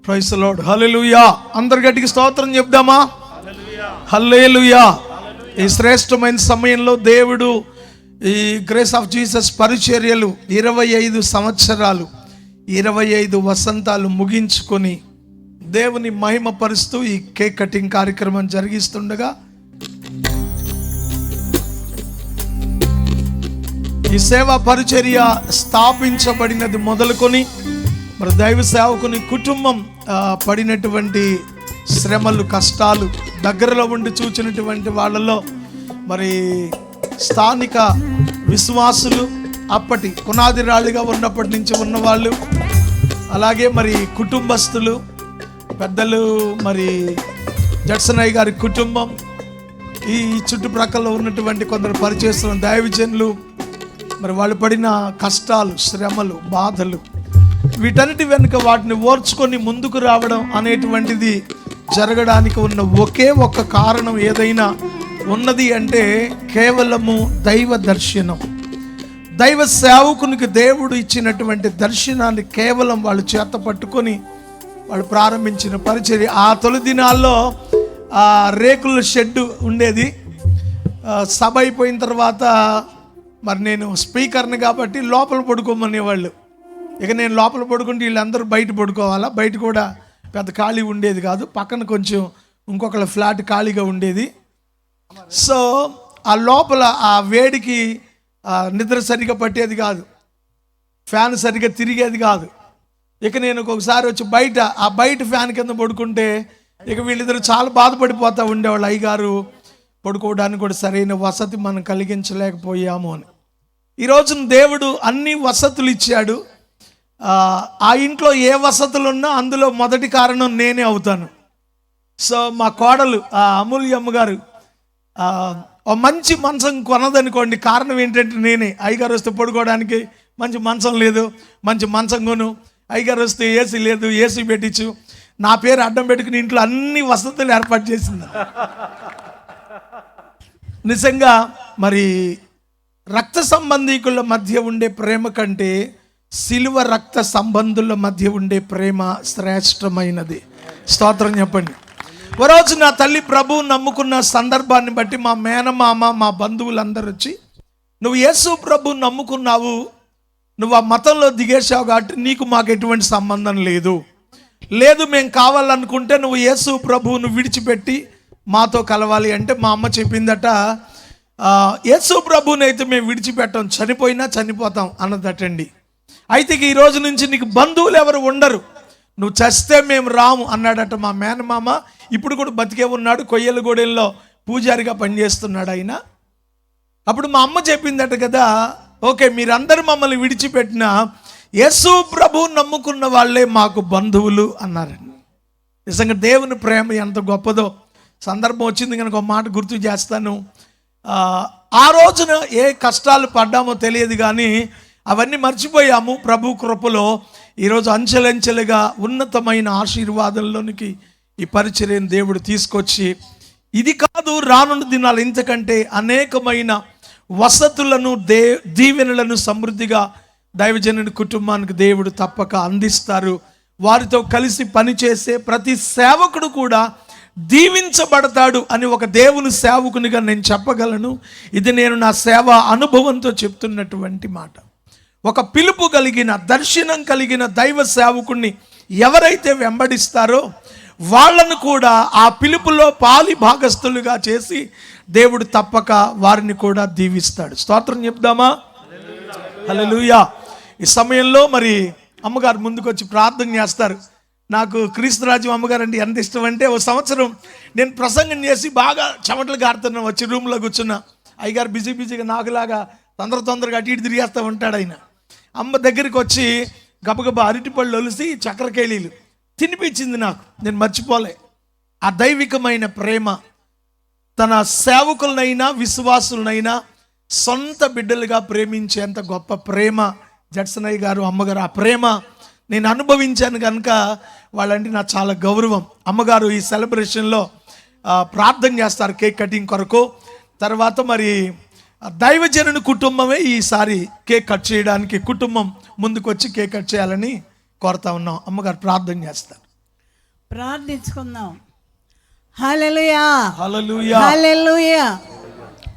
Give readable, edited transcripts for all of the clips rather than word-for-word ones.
Praise the lord. హల్లెలూయా. అందరి గట్టికి స్తోత్రం చెప్దామా? హల్లెలూయా. ఈ శ్రేష్టమైన సమయంలో దేవుడు ఈ గ్రేస్ ఆఫ్ జీసస్ పరిచర్యలు 25 సంవత్సరాలు 25 వసంతాలు ముగించుకొని దేవుని మహిమ పరుస్తూ ఈ కేక్ కటింగ్ కార్యక్రమం జరిగిస్తుండగా ఈ సేవా పరిచర్య స్థాపించబడినది మొదలుకొని మరి దైవ సేవకుని కుటుంబం పడినటువంటి శ్రమలు, కష్టాలు దగ్గరలో ఉండి చూచినటువంటి వాళ్ళలో మరి స్థానిక విశ్వాసులు, అప్పటి పునాది రాళ్ళుగా ఉన్నప్పటి నుంచి ఉన్నవాళ్ళు, అలాగే మరి కుటుంబస్తులు, పెద్దలు, మరి జడ్సనయ్య గారి కుటుంబం, ఈ చుట్టుప్రక్కల ఉన్నటువంటి కొందరు పరిచయస్తున్న దైవజనులు, మరి వాళ్ళు పడిన కష్టాలు, శ్రమలు, బాధలు, వీటన్నిటి వెనుక వాటిని ఓర్చుకొని ముందుకు రావడం అనేటువంటిది జరగడానికి ఉన్న ఒకే ఒక్క కారణం ఏదైనా ఉన్నది అంటే కేవలము దైవ దర్శనం. దైవ సేవకునికి దేవుడు ఇచ్చినటువంటి దర్శనాన్ని కేవలం వాళ్ళు చేత పట్టుకొని వాళ్ళు ప్రారంభించిన పరిచర్య. ఆ తొలి దినాల్లో రేకుల షెడ్డు ఉండేది. సభ అయిపోయిన తర్వాత మరి నేను స్పీకర్ని కాబట్టి లోపల పడుకోమనేవాళ్ళు. ఇక నేను లోపల పడుకుంటే వీళ్ళందరూ బయట పడుకోవాలా. బయట కూడా పెద్ద ఖాళీ ఉండేది కాదు, పక్కన కొంచెం ఇంకొకళ్ళ ఫ్లాట్ ఖాళీగా ఉండేది. సో ఆ లోపల ఆ వేడికి నిద్ర సరిగా పట్టేది కాదు, ఫ్యాన్ సరిగా తిరిగేది కాదు. ఇక నేను ఒక్కొక్కసారి వచ్చి బయట ఫ్యాన్ కింద పడుకుంటే ఇక వీళ్ళిద్దరు చాలా బాధపడిపోతూ ఉండేవాళ్ళు. అయ్యగారు పడుకోవడానికి కూడా సరైన వసతి మనం కలిగించలేకపోయాము అని. ఈరోజు దేవుడు అన్ని వసతులు ఇచ్చాడు. ఆ ఇంట్లో ఏ వసతులు ఉన్నా అందులో మొదటి కారణం నేనే అవుతాను. సో మా కోడలు అమూల్యమ్మ గారు మంచి మంచం కొనదనుకోండి, కారణం ఏంటంటే నేనే. అయ్యగారు వస్తే పడుకోవడానికి మంచి మంచం లేదు, మంచి మంచం కొను. అయ్యగారు వస్తే ఏసీ లేదు, ఏసీ పెట్టించు. నా పేరు అడ్డం పెట్టుకుని ఇంట్లో అన్ని వసతులు ఏర్పాటు చేసింది. నిజంగా మరి రక్త సంబంధీకుల మధ్య ఉండే ప్రేమ కంటే సిలువ రక్త సంబంధుల మధ్య ఉండే ప్రేమ శ్రేష్టమైనది. స్తోత్రం చెప్పండి. ఓ రోజు నా తల్లి ప్రభువు నమ్ముకున్న సందర్భాన్ని బట్టి మా మేనమామ, మా బంధువులందరూ వచ్చి, నువ్వు యేసు ప్రభువు నమ్ముకున్నావు, నువ్వు ఆ మతంలో దిగేసావు కాబట్టి నీకు మాకు ఎటువంటి సంబంధం లేదు, మేము కావాలనుకుంటే నువ్వు యేసు ప్రభువును విడిచిపెట్టి మాతో కలవాలి అంటే మా అమ్మ చెప్పిందట, యేసు ప్రభువుని అయితే మేము విడిచిపెట్టాం, చనిపోయినా చనిపోతాం అన్నదటండి. అయితే ఈ రోజు నుంచి నీకు బంధువులు ఎవరు ఉండరు, నువ్వు చస్తే మేము రాము అన్నాడట మా మేనమామ. ఇప్పుడు కూడా బతికే ఉన్నాడు, కొయ్యలగూడెంలో పూజారిగా పనిచేస్తున్నాడు ఆయన. అప్పుడు మా అమ్మ చెప్పిందట కదా, ఓకే మీరందరూ మమ్మల్ని విడిచిపెట్టిన యేసు ప్రభువు నమ్ముకున్న వాళ్ళే మాకు బంధువులు అన్నారండి. నిజంగా దేవుని ప్రేమ ఎంత గొప్పదో. సందర్భం వచ్చింది కనుక ఒక మాట గుర్తు చేస్తాను. ఆ రోజున ఏ కష్టాలు పడ్డామో తెలియదు కానీ అవన్నీ మర్చిపోయాము. ప్రభు కృపలో ఈరోజు అంచెలంచెలుగా ఉన్నతమైన ఆశీర్వాదంలోనికి ఈ పరిచర్యను దేవుడు తీసుకొచ్చి, ఇది కాదు రానున్న దినాలు ఇంతకంటే అనేకమైన వసతులను దీవెనలను సమృద్ధిగా దైవజనుడి కుటుంబానికి దేవుడు తప్పక అందిస్తారు. వారితో కలిసి పనిచేసే ప్రతి సేవకుడు కూడా దీవించబడతాడు అని ఒక దేవుని సేవకునిగా నేను చెప్పగలను. ఇది నేను నా సేవా అనుభవంతో చెప్తున్నటువంటి మాట. ఒక పిలుపు కలిగిన, దర్శనం కలిగిన దైవ సేవకుణ్ణి ఎవరైతే వెంబడిస్తారో వాళ్ళను కూడా ఆ పిలుపులో పాలి భాగస్థులుగా చేసి దేవుడు తప్పక వారిని కూడా దీవిస్తాడు. స్తోత్రం చెప్దామా? హల్లెలూయా. ఈ సమయంలో మరి అమ్మగారు ముందుకు వచ్చి ప్రార్థన చేస్తారు. నాకు క్రీస్తురాజ్యం అమ్మగారు అంటే ఎంత ఇష్టం అంటే, ఓ సంవత్సరం నేను ప్రసంగం చేసి బాగా చెమటలు గారుతున్నా, వచ్చి రూమ్లో కూర్చున్నా. అయ్యగారు బిజీగా నాకులాగా తొందరగా అటు ఇటు తిరిగేస్తూ ఉంటాడు ఆయన. అమ్మ దగ్గరికి వచ్చి గబగబా అరటిపళ్ళు ఒలిసి చక్కెరకేళీలు తినిపించింది నాకు. నేను మర్చిపోలే ఆ దైవికమైన ప్రేమ. తన సేవకులనైనా విశ్వాసులనైనా సొంత బిడ్డలుగా ప్రేమించేంత గొప్ప ప్రేమ జడ్సనయ్య గారు, అమ్మగారు. ఆ ప్రేమ నేను అనుభవించాను కనుక వాళ్ళంటే నాకు చాలా గౌరవం. అమ్మగారు ఈ సెలబ్రేషన్లో ప్రార్థన చేస్తారు కేక్ కటింగ్ కొరకు. తర్వాత మరి దైవజనుని కుటుంబమే ఈసారి కేక్ కట్ చేయడానికి కుటుంబం ముందుకు వచ్చి కేక్ కట్ చేయాలని కోరుతా ఉన్నాం. అమ్మగారు ప్రార్థన చేస్తారు. ప్రార్థించుకుందాం. హల్లెలూయా, హల్లెలూయా, హల్లెలూయా.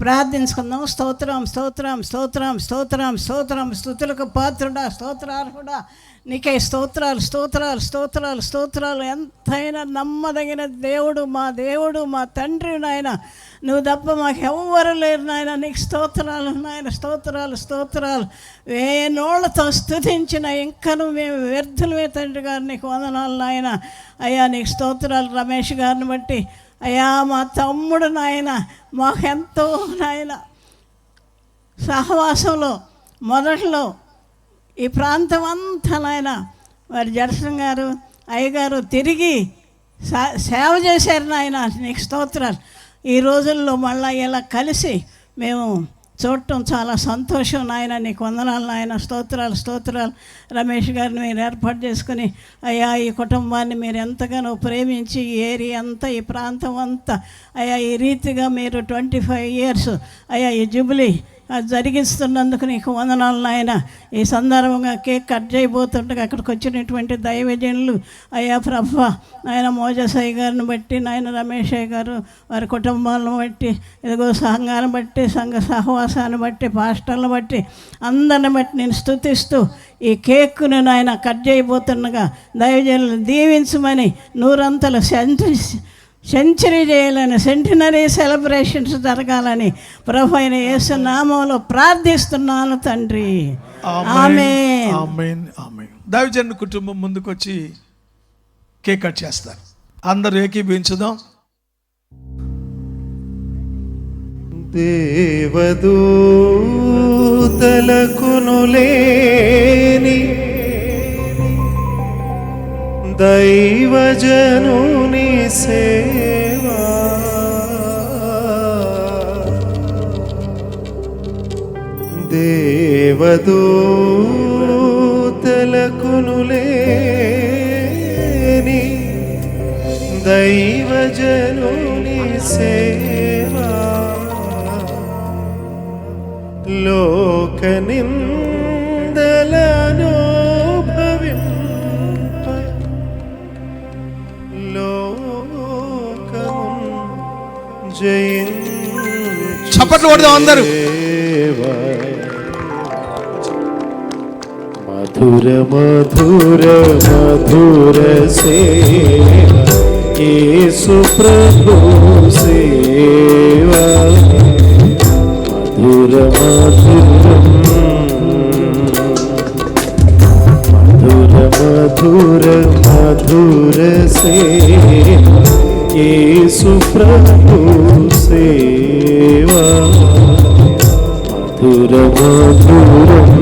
ప్రార్థించుకుందాం. స్తోత్రం, స్తోత్రం, స్తోత్రం, స్తోత్రం, స్తోత్రం. స్తుతులకు పాత్రుడా, స్తోత్రార్హుడా, నీకే స్తోత్రాలు, స్తోత్రాలు, స్తోత్రాలు, స్తోత్రాలు. ఎంతైనా నమ్మదగిన దేవుడు, మా తండ్రి నాయన. నువ్వు తప్ప మాకు ఎవ్వరు లేరు నాయన. నీకు స్తోత్రాలు నాయన, స్తోత్రాలు, స్తోత్రాలు. వేనోళ్లతో స్తుతించిన ఇంకను మేము వ్యర్థులమే తండ్రి గారు. నీకు వందనాలు నాయన. అయ్యా నీకు స్తోత్రాలు. రమేష్ గారిని బట్టి అయ్యా, మా తమ్ముడు నాయన మాకెంతో నాయన సహవాసంలో మొదట్లో ఈ ప్రాంతం అంతా నాయన మరి జడ్సన్ గారు అయ్యగారు తిరిగి సేవ చేశారు నాయన. నీకు స్తోత్రాలు. ఈ రోజుల్లో మళ్ళీ ఇలా కలిసి మేము చూడటం చాలా సంతోషం నాయన. నీకు వందనాలు నాయన. స్తోత్రాలు, స్తోత్రాలు. రమేష్ గారిని మీరు ఏర్పాటు చేసుకుని అయ్యా ఈ కుటుంబాన్ని మీరు ఎంతగానో ప్రేమించి ఈ ఏరియా అంతా, ఈ ప్రాంతం అంతా అయ్యా ఈ రీతిగా మీరు 25 years అయ్యా ఈ జూబిలీ జరిగిస్తున్నందుకు నీకు వందనాలు నాయన. ఈ సందర్భంగా కేక్ కట్ చేయబోతుండగా అక్కడికి వచ్చినటువంటి దైవజనులు అయ్యా ప్రభా నాయన మోజసయ్య గారిని బట్టి, నాయన రమేష్ అయ్య గారు వారి కుటుంబాలను బట్టి, ఇదిగో సంఘాన్ని బట్టి, సంఘ సహవాసాన్ని బట్టి, పాస్టర్లను బట్టి, అందరిని బట్టి నేను స్తుతిస్తూ ఈ కేక్ను నాయన కట్ చేయబోతుండగా దైవజనులు దీవించమని, నూరంతలు సెంచరీ చేయాలని, సెంటినరీ సెలబ్రేషన్స్ జరగాలని ప్రభు అయిన యేసు నామములో ప్రార్థిస్తున్నాను తండ్రి. ఆమేన్, ఆమేన్, ఆమేన్. దైవజనుల కుటుంబం ముందుకొచ్చి కేక్ కట్ చేస్తారు. అందరూ ఏకీభవించుదాం. దేవదూతలకును లేని దైవజనుని సేవా, దేవదూతలకును లేని దైవజనుని సేవా, లోక నిందలను చప్పట్లు కొడదాం అందరూ. మధుర మధుర మధుర యేసు ప్రభు సేవా, మధుర మధురం మధుర మధుర మధుర యేసు ప్రభు సేవా, మధుర మధురం